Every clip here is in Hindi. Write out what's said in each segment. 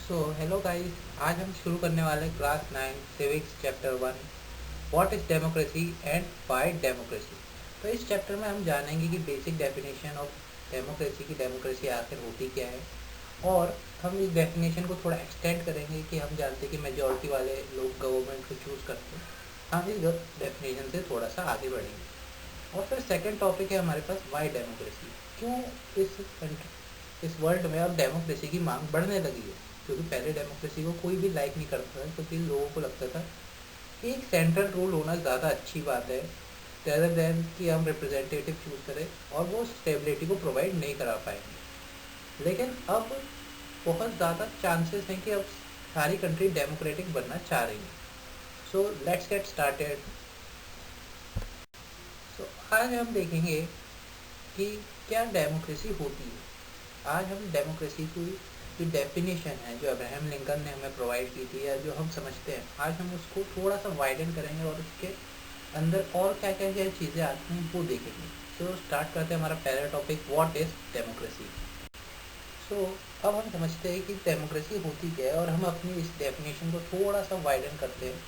हेलो गाइस, आज हम शुरू करने वाले हैं class 9 civics chapter 1 what is democracy and why democracy. तो इस चैप्टर में हम जानेंगे कि बेसिक डेफिनेशन ऑफ डेमोक्रेसी की डेमोक्रेसी आखिर होती क्या है, और हम इस डेफिनेशन को थोड़ा एक्सटेंड करेंगे कि हम जानते हैं कि मेजॉरिटी वाले लोग गवर्नमेंट को चूज़ करते हैं। हम इस डेफिनेशन से थोड़ा सा आगे बढ़ेंगे। और फिर सेकेंड टॉपिक है हमारे पास वाई डेमोक्रेसी। क्यों इस वर्ल्ड में अब डेमोक्रेसी की मांग बढ़ने लगी है, क्योंकि पहले डेमोक्रेसी को कोई भी लाइक नहीं करता था, क्योंकि लोगों को लगता था कि एक सेंट्रल रूल होना ज़्यादा अच्छी बात है रेदर देन कि हम रिप्रेजेंटेटिव चूज़ करें और वो स्टेबिलिटी को प्रोवाइड नहीं करा पाएंगे। लेकिन अब बहुत ज़्यादा चांसेस हैं कि अब सारी कंट्री डेमोक्रेटिक बनना चाह रही है। So let's get started. आज हम देखेंगे कि क्या डेमोक्रेसी होती है। आज हम डेमोक्रेसी की जो डेफिनेशन है जो अब्राहम लिंकन ने हमें प्रोवाइड की थी या जो हम समझते हैं, आज हम उसको थोड़ा सा वाइडन करेंगे और उसके अंदर और क्या क्या क्या चीज़ें आती हैं वो देखेंगे। सो स्टार्ट करते हैं हमारा पहला टॉपिक, व्हाट इज़ डेमोक्रेसी। सो अब हम समझते हैं कि डेमोक्रेसी होती क्या है, और हम अपनी इस डेफिनेशन को थोड़ा सा वाइडन करते हैं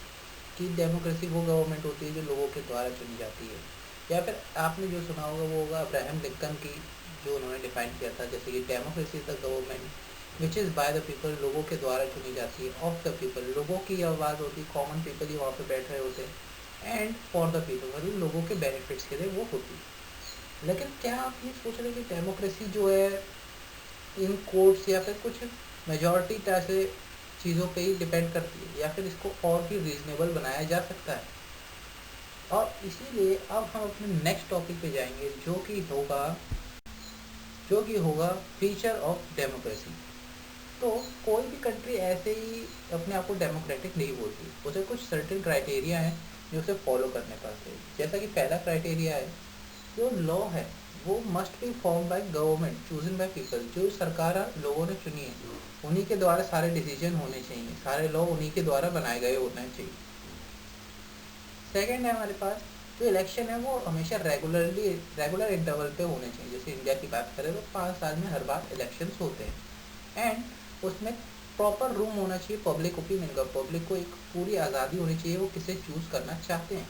कि डेमोक्रेसी वो गवर्नमेंट होती है जो लोगों के द्वारा चुनी जाती है, या फिर आपने जो सुना होगा वो होगा अब्राहम लिंकन की जो उन्होंने डिफाइन किया था, जैसे कि democracy is the government which is by the people, लोगों के द्वारा चुनी जाती है, ऑफ द पीपल, लोगों की आवाज़ होती है, कॉमन पीपल ही वहाँ पे बैठ रहे होते हैं, एंड फॉर द पीपल, मतलब लोगों के बेनिफिट्स के लिए वो होती है। लेकिन क्या आप ये सोच रहे हैं कि डेमोक्रेसी जो है इन कोर्ट्स या फिर कुछ मेजॉरिटी जैसे चीज़ों पे ही डिपेंड करती है, या फिर इसको और भी रीजनेबल बनाया जा सकता है? और इसीलिए अब हम अपने नेक्स्ट टॉपिक पे जाएंगे जो कि होगा फीचर ऑफ डेमोक्रेसी। तो कोई भी कंट्री ऐसे ही अपने आप को डेमोक्रेटिक नहीं बोलती, उसे कुछ सर्टेन क्राइटेरिया हैं जो उसे फॉलो करने पड़ते हैं। जैसा कि पहला क्राइटेरिया है, जो लॉ है वो must be form by government chosen by people, जो सरकार लोगों ने चुनी है उन्हीं के द्वारा सारे डिसीजन होने चाहिए, सारे लॉ उन्हीं के द्वारा बनाए गए होने चाहिए। सेकेंड है हमारे पास, जो इलेक्शन है वो हमेशा रेगुलर इंटरवल पे होने चाहिए। जैसे इंडिया की बात करें तो 5 साल में हर बार इलेक्शंस होते हैं, एंड उसमें प्रॉपर रूम होना चाहिए पब्लिक ओपिनियन का, पब्लिक को एक पूरी आज़ादी होनी चाहिए वो किसे चूज़ करना चाहते हैं।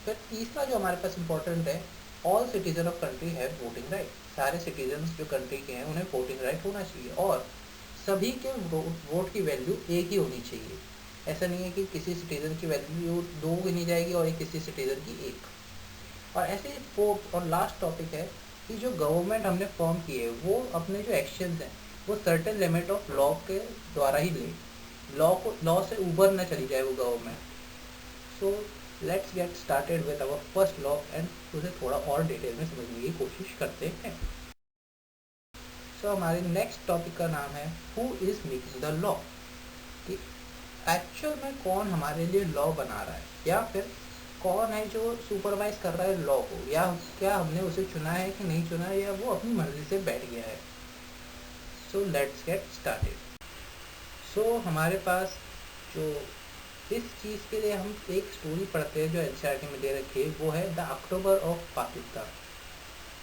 फिर तीसरा जो हमारे पास इम्पोर्टेंट है, all citizen of country have voting right, सारे सिटीजन जो कंट्री के हैं उन्हें वोटिंग राइट होना चाहिए, और सभी के वोट की वैल्यू एक ही होनी चाहिए। ऐसा नहीं है कि किसी सिटीजन की वैल्यू 2 गिनी जाएगी और किसी सिटीजन की 1। और ऐसे फोर्थ और लास्ट टॉपिक है कि जो गवर्नमेंट हमने फॉर्म की है वो अपने जो एक्शंस हैं वो सर्टेन लिमिट ऑफ लॉ के द्वारा ही ले, लॉ से ऊपर न चली जाए वो government. So let's get started with our first law and उसे थोड़ा और डिटेल में समझने की कोशिश करते हैं। सो हमारे नेक्स्ट टॉपिक का नाम है who is making the law, कि एक्चुअल में कौन हमारे लिए लॉ बना रहा है, या फिर कौन है जो सुपरवाइज कर रहा है लॉ को, या क्या हमने उसे चुना है कि नहीं चुना है, या वो अपनी मर्जी से बैठ गया है। So let's get started. So हमारे पास जो इस चीज़ के लिए हम एक स्टोरी पढ़ते हैं जो एनसीईआरटी में दे रखी है, वो है द अक्टूबर ऑफ पाकिस्तान।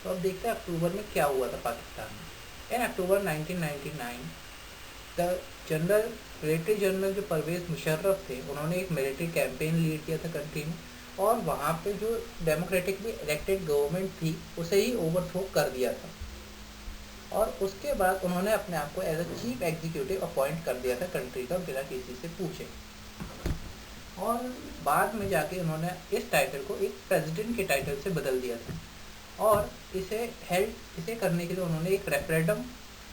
तो अब देखते हैं अक्टूबर में क्या हुआ था पाकिस्तान में। इन अक्टूबर 1999 द जनरल मिलिट्री जनरल जो परवेज़ मुशर्रफ थे, उन्होंने एक मिलिट्री कैंपेन लीड किया था कंट्री में, और वहाँ पे जो डेमोक्रेटिकली इलेक्टेड गवर्नमेंट थी उसे ही ओवरथ्रो कर दिया था, और उसके बाद उन्होंने अपने आप को as a chief executive appoint कर दिया था कंट्री का बिना किसी से पूछे। और बाद में जाके उन्होंने इस टाइटल को एक प्रेसिडेंट के टाइटल से बदल दिया था, और इसे करने के लिए उन्होंने एक रेफरेंडम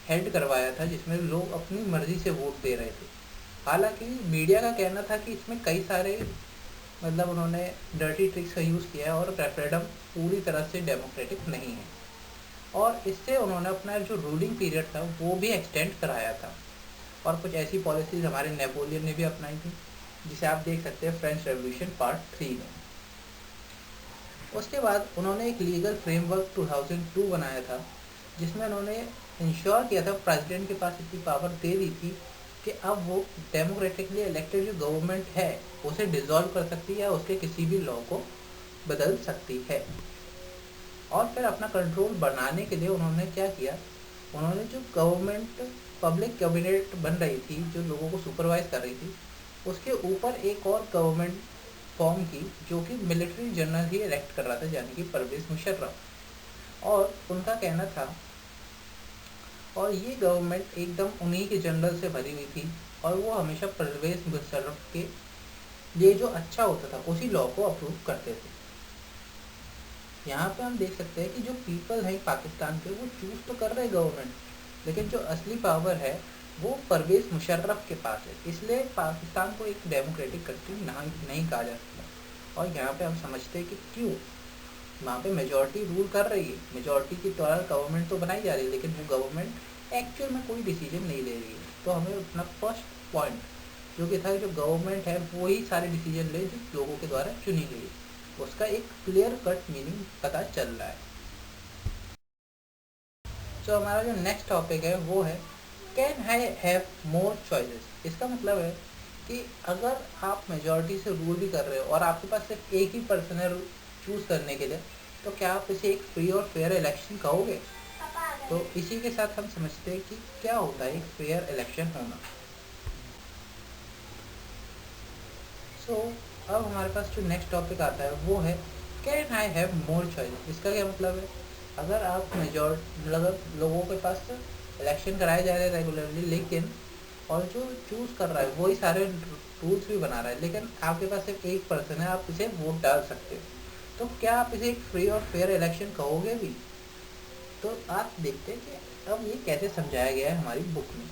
हेल्ड करवाया था जिसमें लोग अपनी मर्जी से वोट दे रहे थे। हालांकि मीडिया का कहना था कि इसमें कई सारे उन्होंने डर्टी ट्रिक्स का यूज़ किया है और रेफरेंडम पूरी तरह से डेमोक्रेटिक नहीं है, और इससे उन्होंने अपना जो रूलिंग पीरियड था वो भी एक्सटेंड कराया था। और कुछ ऐसी पॉलिसीज़ हमारे नेपोलियन ने भी अपनाई थी, जिसे आप देख सकते हैं फ्रेंच रेवोल्यूशन पार्ट 3 में। उसके बाद उन्होंने एक लीगल फ्रेमवर्क 2002 बनाया था, जिसमें उन्होंने इंश्योर किया था, प्रेसिडेंट के पास इतनी पावर दे दी थी कि अब वो डेमोक्रेटिकली इलेक्टेड जो गवर्नमेंट है उसे डिसॉल्व कर सकती है या उसके किसी भी लॉ को बदल सकती है। और फिर अपना कंट्रोल बनाने के लिए उन्होंने क्या किया उन्होंने जो गवर्नमेंट पब्लिक कैबिनेट बन रही थी, जो लोगों को सुपरवाइज कर रही थी, उसके ऊपर एक और गवर्नमेंट फॉर्म की, जो कि मिलिट्री जनरल ही इलेक्ट कर रहा था, यानी कि परवेज मुशर्रफ। और उनका कहना था, और ये गवर्नमेंट एकदम उन्हीं के जनरल से भरी हुई थी, और वो हमेशा परवेज मुशर्रफ के लिए जो अच्छा होता था उसी लॉ को अप्रूव करते थे। यहाँ पे हम देख सकते हैं कि जो पीपल है पाकिस्तान के, वो चूज तो कर रहे हैं गवर्नमेंट, लेकिन जो असली पावर है वो परवेज मुशर्रफ के पास है। इसलिए पाकिस्तान को एक डेमोक्रेटिक कंट्री नहीं कहा जा सकता। और यहाँ पे हम समझते हैं कि क्यों वहाँ पे मेजॉरिटी रूल कर रही है, मेजॉरिटी के द्वारा गवर्नमेंट तो बनाई जा रही है, लेकिन वो गवर्नमेंट एक्चुअल में कोई डिसीजन नहीं ले रही है। तो हमें अपना फर्स्ट पॉइंट जो कि था, जो गवर्नमेंट है वो ही सारे डिसीजन ले जो लोगों के द्वारा चुनी गई है, उसका एक क्लियर कट मीनिंग पता चल रहा है। तो हमारा जो नेक्स्ट टॉपिक है वो है can I have more choices. इसका मतलब है कि अगर आप मेजॉरिटी से रूल भी कर रहे हो और आपके पास सिर्फ एक ही पर्सन है चूज़ करने के लिए, तो क्या आप इसे एक फ्री और फेयर इलेक्शन कहोगे? तो इसी के साथ हम समझते हैं कि क्या होता है एक फेयर इलेक्शन होना। सो अब हमारे पास जो नेक्स्ट टॉपिक आता है वो है can I have more choice. इसका क्या मतलब है, अगर आप मतलब लोगों के पास इलेक्शन कराए जा रहे हैं रेगुलरली, लेकिन और जो चूज़ कर रहा है वही सारे रूल्स भी बना रहा है, लेकिन आपके पास सिर्फ एक पर्सन है, आप इसे वोट डाल सकते हो, तो क्या आप इसे एक फ्री और फेयर इलेक्शन कहोगे भी? तो आप देखते हैं कि अब ये कैसे समझाया गया है हमारी बुक में।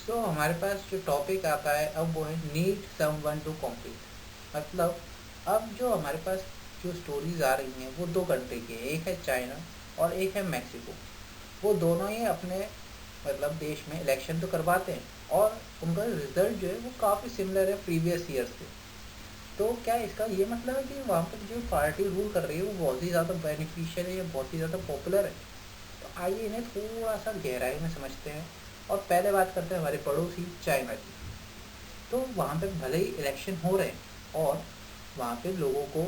सो हमारे पास जो टॉपिक आता है अब वो है नीड समवन टू कॉम्पीट। मतलब अब जो हमारे पास जो स्टोरीज आ रही हैं वो दो कंट्री की है, एक है चाइना और एक है मैक्सिको। वो दोनों ही अपने मतलब देश में इलेक्शन तो करवाते हैं, और उनका रिजल्ट जो है वो काफ़ी सिमिलर है प्रीवियस ईयर से। तो क्या इसका ये मतलब है कि वहाँ पर जो पार्टी रूल कर रही है वो बहुत ही ज़्यादा बेनिफिशियल है या बहुत ही ज़्यादा पॉपुलर है? तो आइए इन्हें थोड़ा सा गहराई में समझते हैं। और पहले बात करते हैं हमारे पड़ोसी चाइना की। तो वहाँ पे भले ही इलेक्शन हो रहे हैं और वहाँ पे लोगों को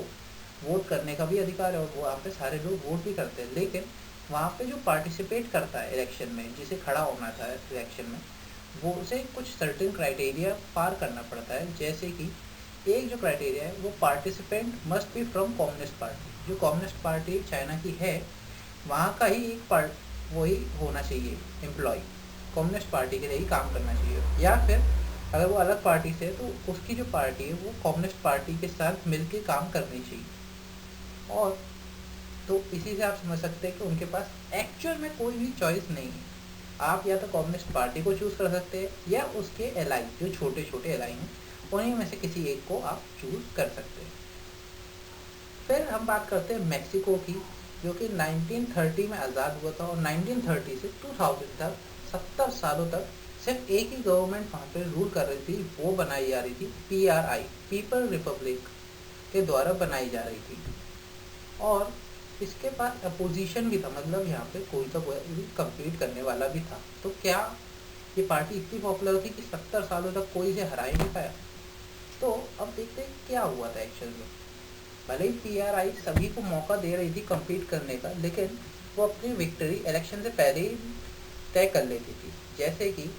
वोट करने का भी अधिकार है, और वहाँ पे सारे लोग वोट भी करते हैं, लेकिन वहाँ पे जो पार्टिसिपेट करता है इलेक्शन में, जिसे खड़ा होना था इलेक्शन में, वो उसे कुछ सर्टेन क्राइटेरिया पार करना पड़ता है। जैसे कि एक जो क्राइटेरिया है वो participant must be from communist party. जो कम्युनिस्ट पार्टी चाइना की है वहाँ का ही एक पार्ट वही होना चाहिए एम्प्लॉय, कम्युनिस्ट पार्टी के लिए ही काम करना चाहिए। या फिर अगर वो अलग पार्टी से है तो उसकी जो पार्टी है वो कम्युनिस्ट पार्टी के साथ मिलकर काम करनी चाहिए। और तो इसी से आप समझ सकते हैं कि उनके पास एक्चुअल में कोई भी चॉइस नहीं है। आप या तो कम्युनिस्ट पार्टी को चूज़ कर सकते हैं या उसके एलाई, जो छोटे छोटे एलाई हैं उन्हीं में से किसी एक को आप चूज़ कर सकते हैं। फिर हम बात करते हैं मैक्सिको की, जो कि 1930 में आज़ाद हुआ था, और 1930 से 2000 तक 70 सालों तक सिर्फ एक ही गवर्नमेंट वहाँ पे रूल कर रही थी। वो बनाई जा रही थी PRI, पीपल रिपब्लिक के द्वारा बनाई जा रही थी। और इसके पास अपोजिशन भी था, मतलब यहाँ पे कोई तो कोई कम्पीट करने वाला भी था। तो क्या ये पार्टी इतनी पॉपुलर थी कि 70 सालों तक कोई इसे हरा ही नहीं पाया? तो अब देखते हैं क्या हुआ था एक्चुअल में। भले ही PRI सभी को मौका दे रही थी कम्पीट करने का, लेकिन वो अपनी विक्ट्री इलेक्शन से पहले ही तय कर लेती थी। जैसे कि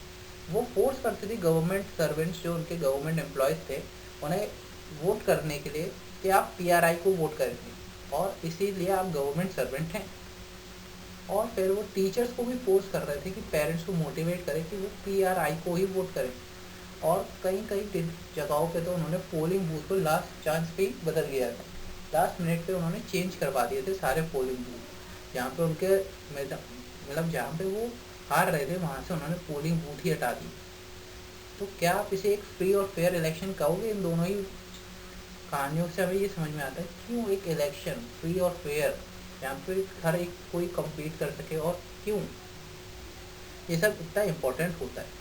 वो फोर्स करती थी गवर्नमेंट सर्वेंट्स, जो उनके गवर्नमेंट एम्प्लॉयज़ थे, उन्हें वोट करने के लिए कि आप PRI को वोट करेंगे और इसीलिए आप गवर्नमेंट सर्वेंट हैं। और फिर वो टीचर्स को भी फोर्स कर रहे थे कि पेरेंट्स को मोटिवेट करें कि वो PRI को ही वोट करें। और कई कई जगहों पे तो उन्होंने पोलिंग बूथ को लास्ट चांस पे ही बदल दिया था, लास्ट मिनट पे उन्होंने चेंज करवा दिए थे सारे पोलिंग बूथ। जहाँ पे उनके मतलब जहाँ पे वो हार रहे थे वहाँ से उन्होंने पोलिंग बूथ ही हटा दी। तो क्या आप इसे एक फ्री और फेयर इलेक्शन कहोगे? इन दोनों ही कहानियों से हमें ये समझ में आता है क्यों एक इलेक्शन फ्री और फेयर यहाँ पे हर एक कोई कम्पीट कर सके, और क्यों ये सब इतना इम्पोर्टेंट होता है।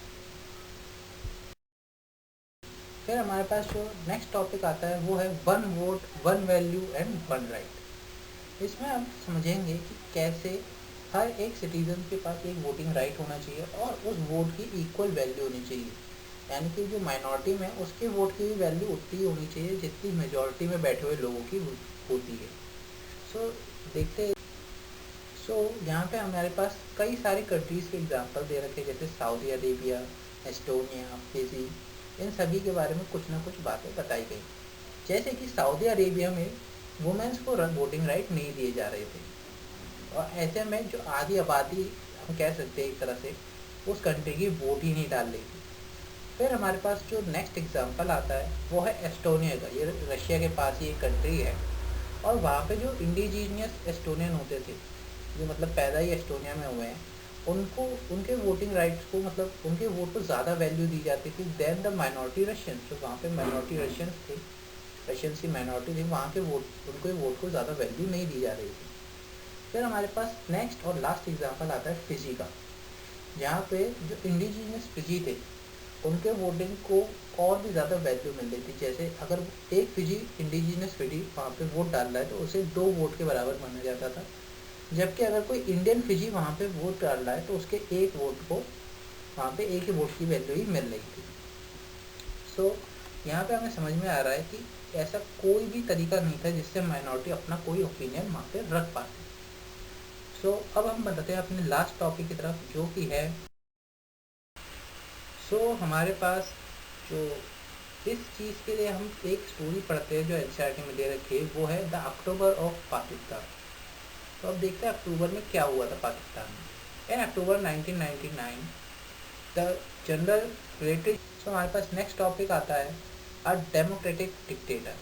फिर हमारे पास जो नेक्स्ट टॉपिक आता है वो है one vote one value and one right. इसमें हम समझेंगे कि कैसे हर एक सिटीज़न के पास एक वोटिंग राइट होना चाहिए और उस वोट की इक्वल वैल्यू होनी चाहिए। यानी कि जो माइनॉरिटी में उसके वोट की भी वैल्यू उतनी ही होनी चाहिए जितनी मेजॉरिटी में बैठे हुए लोगों की होती है। सो देखते यहाँ पे हमारे पास कई सारी कंट्रीज़ के एग्जांपल दे रखे हैं, जैसे सऊदी अरेबिया, एस्टोनिया, फिजी। इन सभी के बारे में कुछ ना कुछ बातें बताई गई। जैसे कि सऊदी अरेबिया में वुमेन्स को वोटिंग राइट नहीं दिए जा रहे थे, और ऐसे में जो आधी आबादी, हम कह सकते हैं एक तरह से, उस कंट्री की वोट ही नहीं डाल रही थी। फिर हमारे पास जो नेक्स्ट एग्जांपल आता है वो है एस्टोनिया का। ये रशिया के पास ही एक कंट्री है, और वहाँ पे जो इंडिजीनियस एस्टोनियन होते थे, जो मतलब पैदा ही एस्टोनिया में हुए हैं, उनको उनके वोटिंग राइट्स को, मतलब उनके वोट को ज़्यादा वैल्यू दी जाती थी देन द माइनॉरिटी रशियंस। जो वहाँ पे माइनॉरिटी रशियंस थे, रशियंस की माइनॉरिटी थी, वहाँ के उनके वोट को ज़्यादा वैल्यू नहीं दी जा रही थी। फिर हमारे पास नेक्स्ट और लास्ट एग्जाम्पल आता है फिजी का, जहाँ पे जो इंडिजीनियस फिजी थे उनके वोटिंग को और भी ज़्यादा वैल्यू मिल रही थी। जैसे अगर एक फिजी इंडिजीनियस फिजी वहाँ पे वोट डाल रहा है तो उसे 2 वोट के बराबर माना जाता था, जबकि अगर कोई इंडियन फिजी वहाँ पे वोट डाल रहा है तो उसके एक वोट को, वहाँ पे एक ही वोट की वैल्यू ही मिल रही थी। यहाँ पे हमें समझ में आ रहा है कि ऐसा कोई भी तरीका नहीं था जिससे माइनॉरिटी अपना कोई ओपिनियन वहाँ पे रख पाते। अब हम बताते हैं अपने लास्ट टॉपिक की तरफ, जो कि है हमारे पास जो इस चीज़ के लिए हम एक स्टोरी पढ़ते हैं जो एनसीईआरटी में दे रखी है, वो है द अक्टूबर ऑफ पाकिस्तान। तो अब देखते हैं अक्टूबर में क्या हुआ था पाकिस्तान में। इन अक्टूबर 1999 द जनरल रिलेटेड। हमारे पास नेक्स्ट टॉपिक आता है अ डेमोक्रेटिक डिक्टेटर।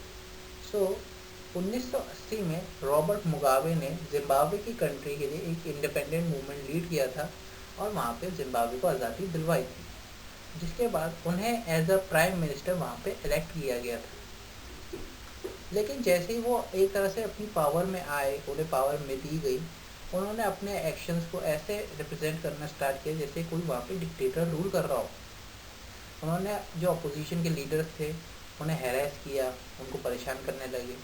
1980 में रॉबर्ट मुगाबे ने जिम्बाब्वे की कंट्री के लिए एक इंडिपेंडेंट मूवमेंट लीड किया था, और वहाँ पे जिम्बाब्वे को आज़ादी दिलवाई थी, जिसके बाद उन्हें एज अ प्राइम मिनिस्टर वहाँ पे इलेक्ट किया गया था। लेकिन जैसे ही वो एक तरह से अपनी पावर में आए, उन्हें पावर में दी गई, उन्होंने अपने एक्शंस को ऐसे रिप्रेजेंट करना स्टार्ट किया जैसे कोई वहाँ पे डिक्टेटर रूल कर रहा हो। उन्होंने जो अपोजिशन के लीडर्स थे उन्हें हैरेस किया, उनको परेशान करने लगे।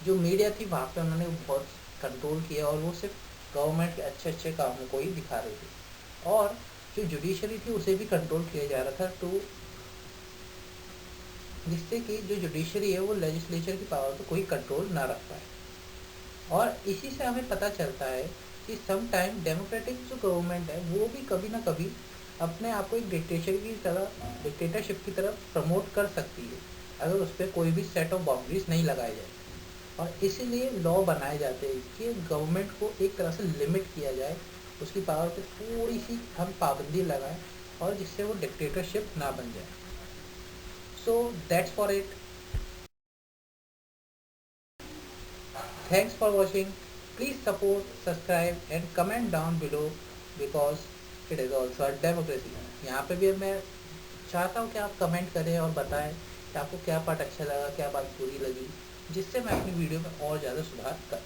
जो मीडिया थी वहाँ पे उन्होंने बहुत कंट्रोल किया, और वो सिर्फ गवर्नमेंट के अच्छे अच्छे कामों को ही दिखा रही थी, और जो जुडिशरी थी उसे भी कंट्रोल किया जा रहा था, तो जिससे कि जो जुडिशरी है वो लेजिस्लेचर की पावर को कोई कंट्रोल ना रख पाए। और इसी से हमें पता चलता है कि सम टाइम डेमोक्रेटिक जो गवर्नमेंट है वो भी कभी ना कभी अपने आप को एक डिक्टेटरशिप की तरफ प्रमोट कर सकती है, अगर उस पर कोई भी सेट ऑफ बाउंड्रीज नहीं लगाए जाए। और इसीलिए लॉ बनाए जाते हैं कि गवर्नमेंट को एक तरह से लिमिट किया जाए, उसकी पावर पे थोड़ी सी हम पाबंदी लगाएं, और जिससे वो डिक्टेटरशिप ना बन जाए। That's for it. Thanks for watching. Please support, subscribe and comment down below, because it is also a democracy. यहाँ पे भी मैं चाहता हूँ कि आप कमेंट करें और बताएं कि आपको क्या पार्ट अच्छा लगा, क्या बात बुरी लगी, जिससे मैं अपनी वीडियो में और ज़्यादा सुधार कर